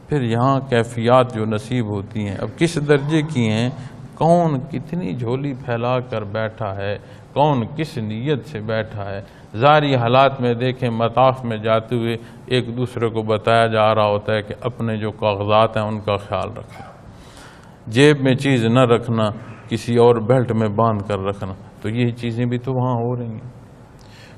پھر یہاں کیفیات جو نصیب ہوتی ہیں اب کس درجے کی ہیں، کون کتنی جھولی پھیلا کر بیٹھا ہے، کون کس نیت سے بیٹھا ہے۔ ظاہری حالات میں دیکھیں، مطاف میں جاتے ہوئے ایک دوسرے کو بتایا جا رہا ہوتا ہے کہ اپنے جو کاغذات ہیں ان کا خیال رکھنا، جیب میں چیز نہ رکھنا، کسی اور بیلٹ میں باندھ کر رکھنا، تو یہ چیزیں بھی تو وہاں ہو رہی ہیں۔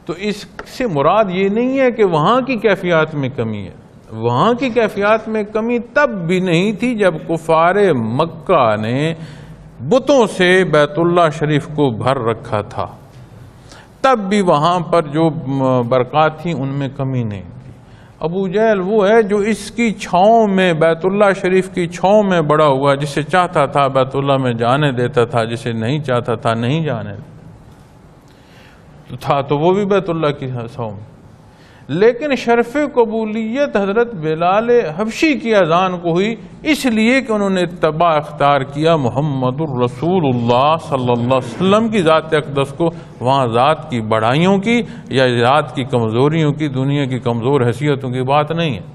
تو اس سے مراد یہ نہیں ہے کہ وہاں کی کیفیات میں کمی ہے، وہاں کی کیفیات میں کمی تب بھی نہیں تھی جب کفار مکہ نے بتوں سے بیت اللہ شریف کو بھر رکھا تھا، تب بھی وہاں پر جو برکات تھیں ان میں کمی نہیں تھی۔ ابو جہل وہ ہے جو اس کی چھاؤں میں، بیت اللہ شریف کی چھاؤں میں بڑا ہوا، جسے چاہتا تھا بیت اللہ میں جانے دیتا تھا، جسے نہیں چاہتا تھا نہیں جانے تھا، تو وہ بھی بیت اللہ کی چھاؤں میں۔ لیکن شرف قبولیت حضرت بلال حبشی کی اذان کو ہوئی اس لیے کہ انہوں نے اتباع اختیار کیا محمد الرسول اللہ صلی اللہ علیہ وسلم کی ذات اقدس کو۔ وہاں ذات کی بڑائیوں کی یا ذات کی کمزوریوں کی، دنیا کی کمزور حیثیتوں کی بات نہیں ہے۔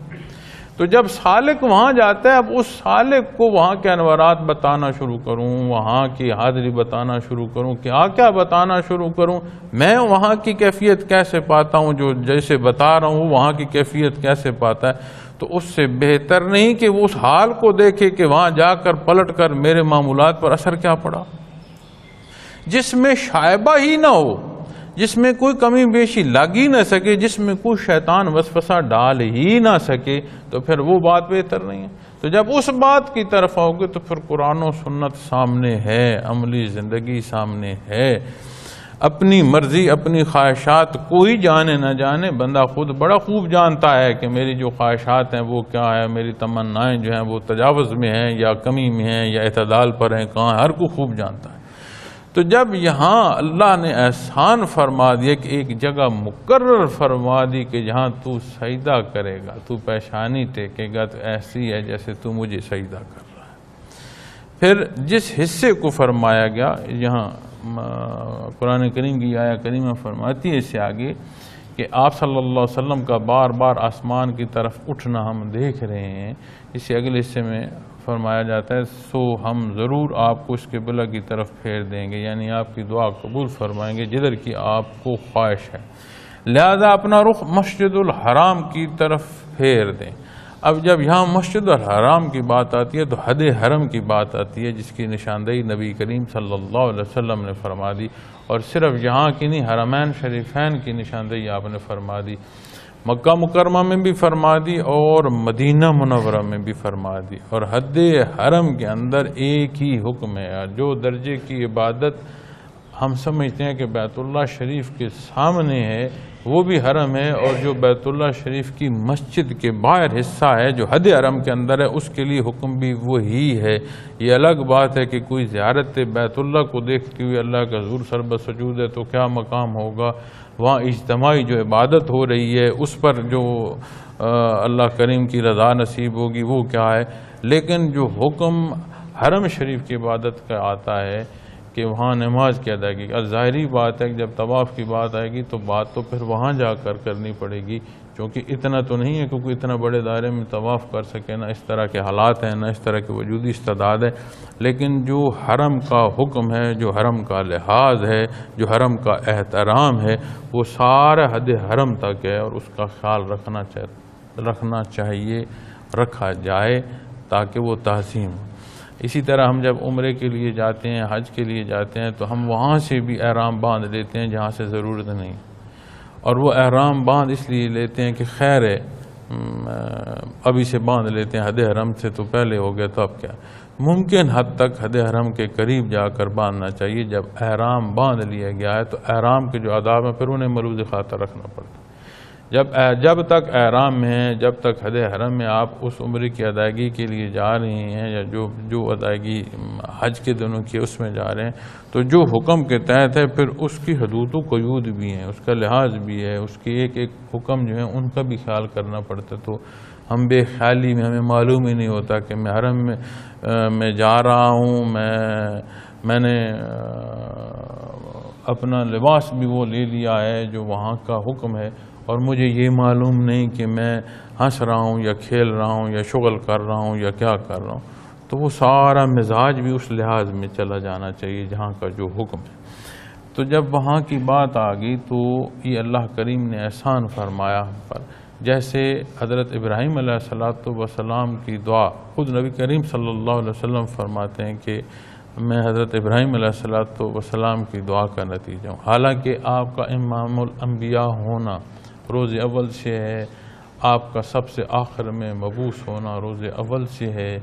تو جب سالک وہاں جاتا ہے، اب اس سالک کو وہاں کے انوارات بتانا شروع کروں، وہاں کی حاضری بتانا شروع کروں، کیا بتانا شروع کروں، میں وہاں کی کیفیت کیسے پاتا ہوں، جو جیسے بتا رہا ہوں وہاں کی کیفیت کیسے پاتا ہے، تو اس سے بہتر نہیں کہ وہ اس حال کو دیکھے کہ وہاں جا کر پلٹ کر میرے معمولات پر اثر کیا پڑا، جس میں شائبہ ہی نہ ہو، جس میں کوئی کمی بیشی لگ ہی نہ سکے، جس میں کوئی شیطان وسوسہ ڈال ہی نہ سکے، تو پھر وہ بات بہتر نہیں ہے۔ تو جب اس بات کی طرف آؤ گے تو پھر قرآن و سنت سامنے ہے، عملی زندگی سامنے ہے۔ اپنی مرضی، اپنی خواہشات کوئی جانے نہ جانے، بندہ خود بڑا خوب جانتا ہے کہ میری جو خواہشات ہیں وہ کیا ہے، میری تمنائیں جو ہیں وہ تجاوز میں ہیں یا کمی میں ہیں یا اعتدال پر ہیں، کہاں، ہر کو خوب جانتا ہے۔ تو جب یہاں اللہ نے احسان فرما دیا کہ ایک جگہ مقرر فرما دی کہ جہاں تو سجدہ کرے گا، تو پیشانی ٹیکے گا، تو ایسی ہے جیسے تو مجھے سجدہ کر رہا ہے۔ پھر جس حصے کو فرمایا گیا، یہاں قرآن کریم کی آیہ کریمہ فرماتی ہے اس سے آگے کہ آپ صلی اللہ علیہ وسلم کا بار بار آسمان کی طرف اٹھنا ہم دیکھ رہے ہیں۔ اس سے اگلے حصے میں فرمایا جاتا ہے سو ہم ضرور آپ کو اس قبلہ کی طرف پھیر دیں گے، یعنی آپ کی دعا قبول فرمائیں گے جدھر کی آپ کو خواہش ہے، لہذا اپنا رخ مسجد الحرام کی طرف پھیر دیں۔ اب جب یہاں مسجد الحرام کی بات آتی ہے تو حد حرم کی بات آتی ہے، جس کی نشاندہی نبی کریم صلی اللہ علیہ وسلم نے فرما دی، اور صرف یہاں کی نہیں، حرمین شریفین کی نشاندہی آپ نے فرما دی، مکہ مکرمہ میں بھی فرما دی اور مدینہ منورہ میں بھی فرما دی۔ اور حد حرم کے اندر ایک ہی حکم ہے، جو درجے کی عبادت ہم سمجھتے ہیں کہ بیت اللہ شریف کے سامنے ہے وہ بھی حرم ہے، اور جو بیت اللہ شریف کی مسجد کے باہر حصہ ہے جو حد حرم کے اندر ہے اس کے لیے حکم بھی وہی ہے۔ یہ الگ بات ہے کہ کوئی زیارت بیت اللہ کو دیکھتے ہوئے اللہ کا حضور سربت سجود ہے تو کیا مقام ہوگا، وہاں اجتماعی جو عبادت ہو رہی ہے اس پر جو اللہ کریم کی رضا نصیب ہوگی وہ کیا ہے۔ لیکن جو حکم حرم شریف کی عبادت کا آتا ہے کہ وہاں نماز کی ادائیگی، ظاہری بات ہے کہ جب طواف کی بات آئے گی تو بات تو پھر وہاں جا کر کرنی پڑے گی، چونکہ اتنا تو نہیں ہے کیونکہ اتنا بڑے دائرے میں طواف کر سکے، نہ اس طرح کے حالات ہیں، نہ اس طرح کی وجودی استعداد ہے، لیکن جو حرم کا حکم ہے، جو حرم کا لحاظ ہے، جو حرم کا احترام ہے، وہ سارا حد حرم تک ہے، اور اس کا خیال رکھنا چاہیے، رکھا جائے تاکہ وہ تعظیم ہو۔ اسی طرح ہم جب عمرے کے لیے جاتے ہیں، حج کے لیے جاتے ہیں، تو ہم وہاں سے بھی احرام باندھ لیتے ہیں جہاں سے ضرورت نہیں، اور وہ احرام باندھ اس لیے لیتے ہیں کہ خیر ہے ابھی سے باندھ لیتے ہیں، حد حرم سے تو پہلے ہو گیا تو اب کیا، ممکن حد تک حد حرم کے قریب جا کر باندھنا چاہیے۔ جب احرام باندھ لیا گیا ہے تو احرام کے جو آداب ہیں پھر انہیں ملوث خاطر رکھنا پڑتا ہے۔ جب تک احرام میں ہیں، جب تک حد حرم میں آپ اس عمرے کی ادائیگی کے لیے جا رہے ہیں، یا جو ادائیگی حج کے دنوں کی اس میں جا رہے ہیں، تو جو حکم کے تحت ہے پھر اس کی حدود و قیود بھی ہیں، اس کا لحاظ بھی ہے، اس کے ایک ایک حکم جو ہیں ان کا بھی خیال کرنا پڑتا ہے۔ تو ہم بے خیالی میں، ہمیں معلوم ہی نہیں ہوتا کہ میں حرم میں جا رہا ہوں، میں نے اپنا لباس بھی وہ لے لیا ہے جو وہاں کا حکم ہے، اور مجھے یہ معلوم نہیں کہ میں ہنس رہا ہوں یا کھیل رہا ہوں یا شغل کر رہا ہوں یا کیا کر رہا ہوں، تو وہ سارا مزاج بھی اس لحاظ میں چلا جانا چاہیے جہاں کا جو حکم ہے۔ تو جب وہاں کی بات آ گئی تو یہ اللہ کریم نے احسان فرمایا ہم پر، جیسے حضرت ابراہیم علیہ السلام کی دعا، خود نبی کریم صلی اللہ علیہ وسلم فرماتے ہیں کہ میں حضرت ابراہیم علیہ السلام کی دعا کا نتیجہ ہوں۔ حالانکہ آپ کا امام الانبیاء ہونا روز اول سے ہے، آپ کا سب سے آخر میں مبعوث ہونا روز اول سے ہے،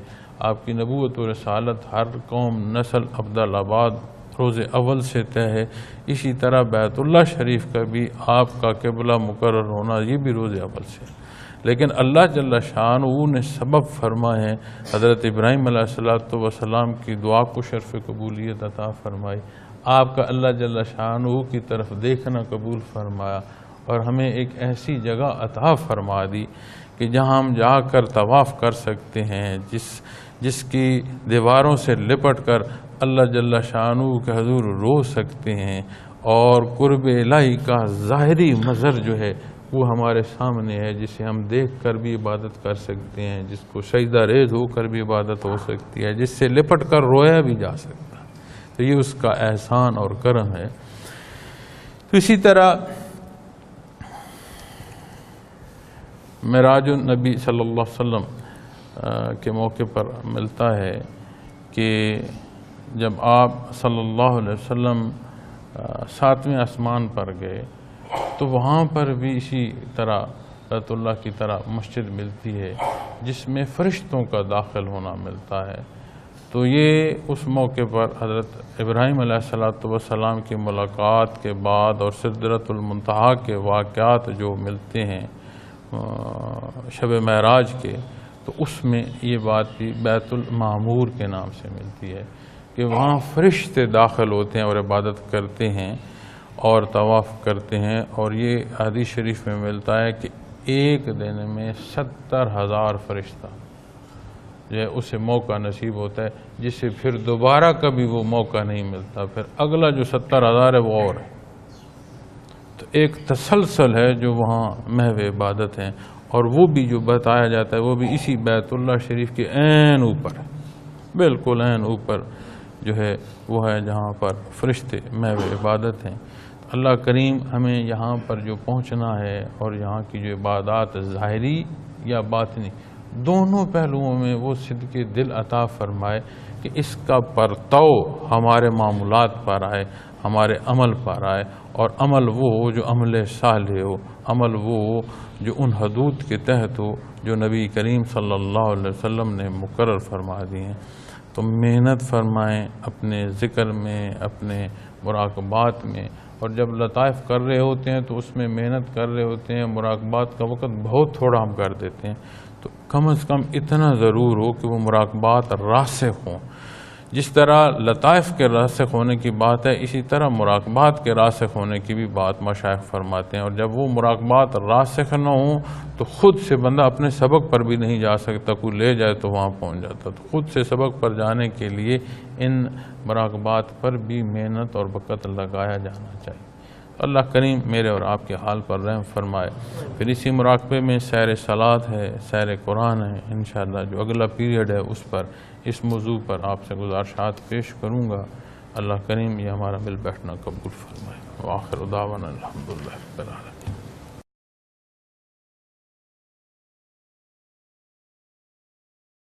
آپ کی نبوت و رسالت ہر قوم نسل ابدال آباد روز اول سے طے ہے، اسی طرح بیت اللہ شریف کا بھی آپ کا قبلہ مقرر ہونا یہ بھی روز اول سے ہے۔ لیکن اللہ جل شانہ نے سبب فرمائے، حضرت ابراہیم علیہ السلام کی دعا کو شرف قبولیت عطا فرمائی، آپ کا اللہ جل شانہ کی طرف دیکھنا قبول فرمایا، اور ہمیں ایک ایسی جگہ عطا فرما دی کہ جہاں ہم جا کر طواف کر سکتے ہیں، جس کی دیواروں سے لپٹ کر اللہ جل شانہ کے حضور رو سکتے ہیں، اور قرب الہی کا ظاہری منظر جو ہے وہ ہمارے سامنے ہے، جسے ہم دیکھ کر بھی عبادت کر سکتے ہیں، جس کو سجدہ ریز ہو کر بھی عبادت ہو سکتی ہے، جس سے لپٹ کر رویا بھی جا سکتا ہے۔ تو یہ اس کا احسان اور کرم ہے۔ تو اسی طرح معراج النبی صلی اللہ علیہ وسلم کے موقع پر ملتا ہے کہ جب آپ صلی اللہ علیہ وسلم 7ویں آسمان پر گئے تو وہاں پر بھی اسی طرح بیت اللہ کی طرح مسجد ملتی ہے جس میں فرشتوں کا داخل ہونا ملتا ہے۔ تو یہ اس موقع پر حضرت ابراہیم علیہ السلام کی ملاقات کے بعد اور سدرۃ المنتہا کے واقعات جو ملتے ہیں شب معراج کے، تو اس میں یہ بات بھی بیت المعمور کے نام سے ملتی ہے کہ وہاں فرشتے داخل ہوتے ہیں اور عبادت کرتے ہیں اور طواف کرتے ہیں، اور یہ حدیث شریف میں ملتا ہے کہ ایک دن میں 70,000 فرشتہ جو ہے اسے موقع نصیب ہوتا ہے، جس سے پھر دوبارہ کبھی وہ موقع نہیں ملتا، پھر اگلا جو 70,000 ہے وہ اور ہے۔ تو ایک تسلسل ہے جو وہاں محو عبادت ہیں، اور وہ بھی جو بتایا جاتا ہے وہ بھی اسی بیت اللہ شریف کے عین اوپر ہے، بالکل عین اوپر جو ہے وہ ہے جہاں پر فرشتے محو عبادت ہیں۔ اللہ کریم ہمیں یہاں پر جو پہنچنا ہے اور یہاں کی جو عبادات ظاہری یا باطنی دونوں پہلوؤں میں وہ صدق دل عطا فرمائے کہ اس کا پرتو ہمارے معمولات پر آئے، ہمارے عمل پر آئے، اور عمل وہ ہو جو عمل صالح ہو، عمل وہ ہو جو ان حدود کے تحت ہو جو نبی کریم صلی اللہ علیہ وسلم نے مقرر فرما دی ہیں۔ تو محنت فرمائیں اپنے ذکر میں، اپنے مراقبات میں، اور جب لطائف کر رہے ہوتے ہیں تو اس میں محنت کر رہے ہوتے ہیں، مراقبات کا وقت بہت تھوڑا ہم کر دیتے ہیں، تو کم از کم اتنا ضرور ہو کہ وہ مراقبات راسخ ہوں۔ جس طرح لطائف کے راسخ ہونے کی بات ہے، اسی طرح مراقبات کے راسخ ہونے کی بھی بات مشائخ فرماتے ہیں، اور جب وہ مراقبات راسخ نہ ہوں تو خود سے بندہ اپنے سبق پر بھی نہیں جا سکتا، کوئی لے جائے تو وہاں پہنچ جاتا۔ تو خود سے سبق پر جانے کے لیے ان مراقبات پر بھی محنت اور وقت لگایا جانا چاہیے۔ اللہ کریم میرے اور آپ کے حال پر رحم فرمائے۔ پھر اسی مراقبے میں سیر صلاۃ ہے، سیر قرآن ہے، انشاءاللہ جو اگلا پیریڈ ہے اس پر اس موضوع پر آپ سے گزارشات پیش کروں گا۔ اللہ کریم یہ ہمارا مل بیٹھنا قبول فرمائے۔ وآخر دعوانا الحمدللہ رب العالمین۔